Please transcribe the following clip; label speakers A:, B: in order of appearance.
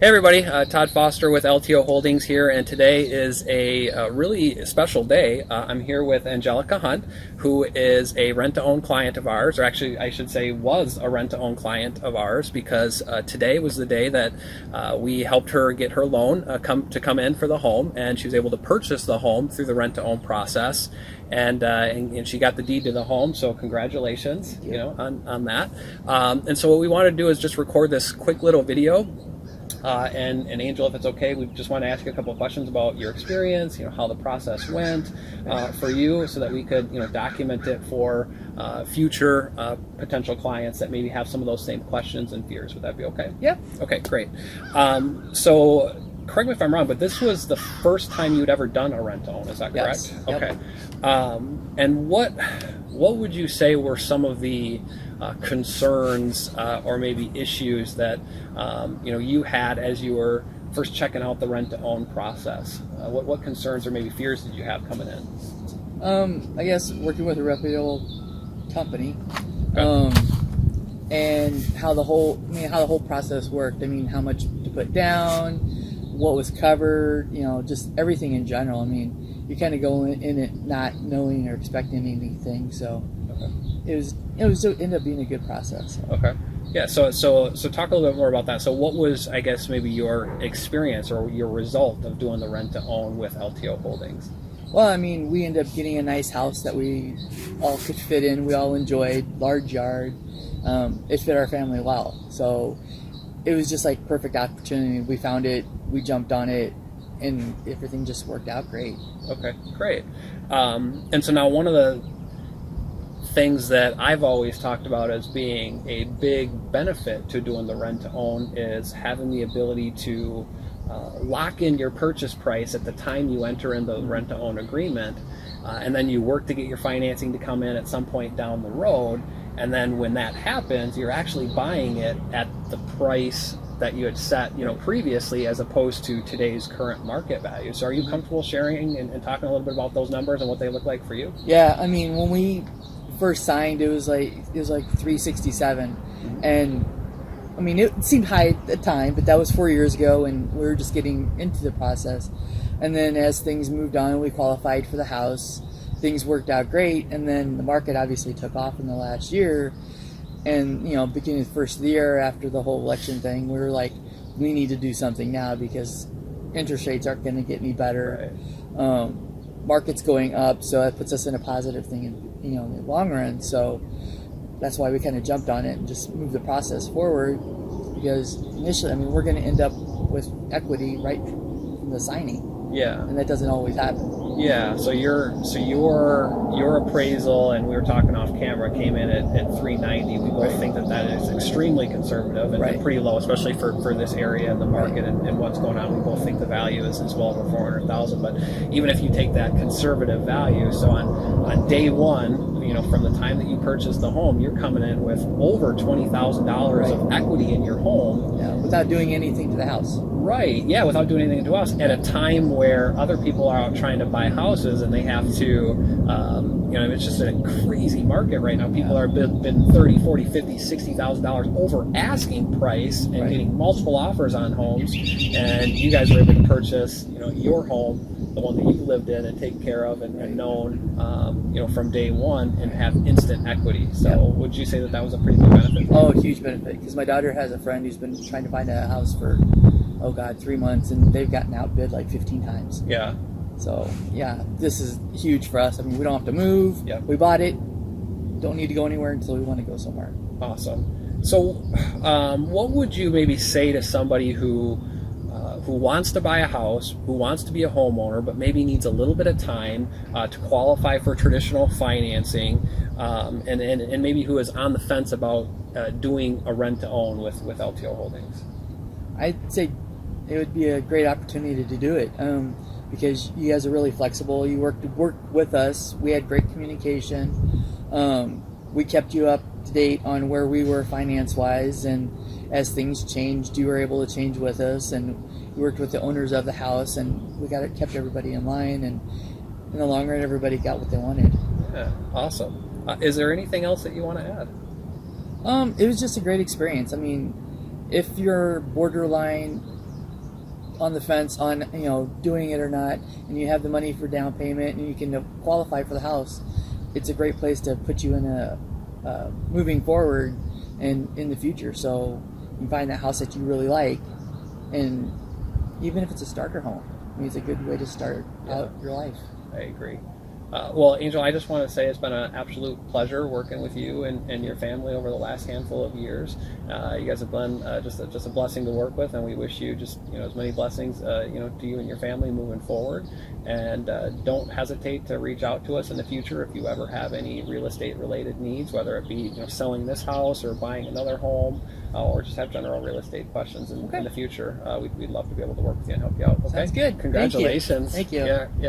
A: Hey everybody, Todd Foster with LTO Holdings here, and today is a really special day. I'm here with Angelica Hunt, who is a rent-to-own client of ours, or actually I should say was a rent-to-own client of ours, because today was the day that we helped her get her loan to come in for the home, and she was able to purchase the home through the rent-to-own process. And she got the deed to the home, so congratulations, on that. And so what we want to do is just record this quick little video. And Angel, if it's okay, we just want to ask you a couple of questions about your experience, how the process went for you, so that we could, document it for future potential clients that maybe have some of those same questions and fears. Would that be okay?
B: Yeah.
A: Okay, great. So correct me if I'm wrong, but this was the first time you'd ever done a rent-to-own, is that correct?
B: Yes. Yep.
A: Okay. And what would you say were some of the concerns or maybe issues that you had as you were first checking out the rent-to-own process? What concerns or maybe fears did you have coming in?
B: I guess working with a reputable company,
A: Okay.
B: and how the whole process worked. I mean, how much to put down, what was covered, just everything in general. I mean, you kind of go in it not knowing or expecting anything, so
A: Okay.
B: it ended up being a good process.
A: Okay. Yeah. So talk a little bit more about that. So what was, I guess, maybe your experience or your result of doing the rent-to-own with LTO Holdings?
B: Well, I mean, we ended up getting a nice house that we all could fit in. We all enjoyed, large yard. It fit our family well. So it was just like perfect opportunity. We found it, we jumped on it, and everything just worked out great.
A: Okay, great. And so now one of the things that I've always talked about as being a big benefit to doing the rent-to-own is having the ability to lock in your purchase price at the time you enter in the rent-to-own agreement, and then you work to get your financing to come in at some point down the road, and then when that happens, you're actually buying it at the price that you had set previously, as opposed to today's current market value. So are you comfortable sharing and talking a little bit about those numbers and what they look like for you?
B: Yeah, I mean, when we first signed, it was like 367, and I mean, it seemed high at the time, but that was 4 years ago, and we were just getting into the process. And then as things moved on, we qualified for the house. Things worked out great, and then the market obviously took off in the last year. And beginning of the first of the year after the whole election thing, we were like, we need to do something now because interest rates aren't going to get any better.
A: Right.
B: Market's going up, so that puts us in a positive thing in the long run. So that's why we kind of jumped on it and just moved the process forward, because initially, I mean, we're going to end up with equity right from the signing.
A: Yeah.
B: And that doesn't always happen.
A: Yeah, so your appraisal, and we were talking off camera, came in at 390. We both think that is extremely conservative and pretty low, especially for this area and the market and what's going on. We both think the value is well over 400,000. But even if you take that conservative value, so on day one, from the time that you purchase the home, you're coming in with over $20,000 of equity in your home.
B: Yeah, without doing anything to the house.
A: Right, yeah, without doing anything to us, at a time where other people are out trying to buy houses and they have to, it's just a crazy market right now. People are been $30,000, $40,000, $50,000, $60,000 over asking price and getting multiple offers on homes, and you guys were able to purchase, your home, the one that you've lived in and taken care of and known, from day one, and have instant equity. So would you say that was a pretty big benefit?
B: Oh, a huge benefit, because my daughter has a friend who's been trying to find a house for 3 months, and they've gotten outbid like 15 times.
A: Yeah.
B: So yeah, this is huge for us. I mean, we don't have to move.
A: Yep.
B: We bought it. Don't need to go anywhere until we want to go somewhere.
A: Awesome. So what would you maybe say to somebody who wants to buy a house, who wants to be a homeowner, but maybe needs a little bit of time to qualify for traditional financing, and maybe who is on the fence about doing a rent-to-own with LTO Holdings?
B: I'd say it would be a great opportunity to do it, because you guys are really flexible. You worked with us. We had great communication. We kept you up to date on where we were finance-wise, and as things changed, you were able to change with us, and we worked with the owners of the house, and we kept everybody in line, and in the long run, everybody got what they wanted.
A: Yeah, awesome. Is there anything else that you want to add?
B: It was just a great experience. I mean, if you're borderline on the fence on doing it or not, and you have the money for down payment and you can qualify for the house, it's a great place to put you in a moving forward and in the future. So you can find that house that you really like, and even if it's a starter home, I mean, it's a good way to start out your life.
A: I agree. Well, Angel, I just want to say it's been an absolute pleasure working with you and your family over the last handful of years. You guys have been just a blessing to work with, and we wish you just as many blessings to you and your family moving forward. And don't hesitate to reach out to us in the future if you ever have any real estate related needs, whether it be selling this house or buying another home, or just have general real estate questions in the future. We'd love to be able to work with you and help you out. Okay?
B: Sounds good.
A: Congratulations.
B: Thank you.
A: Yeah.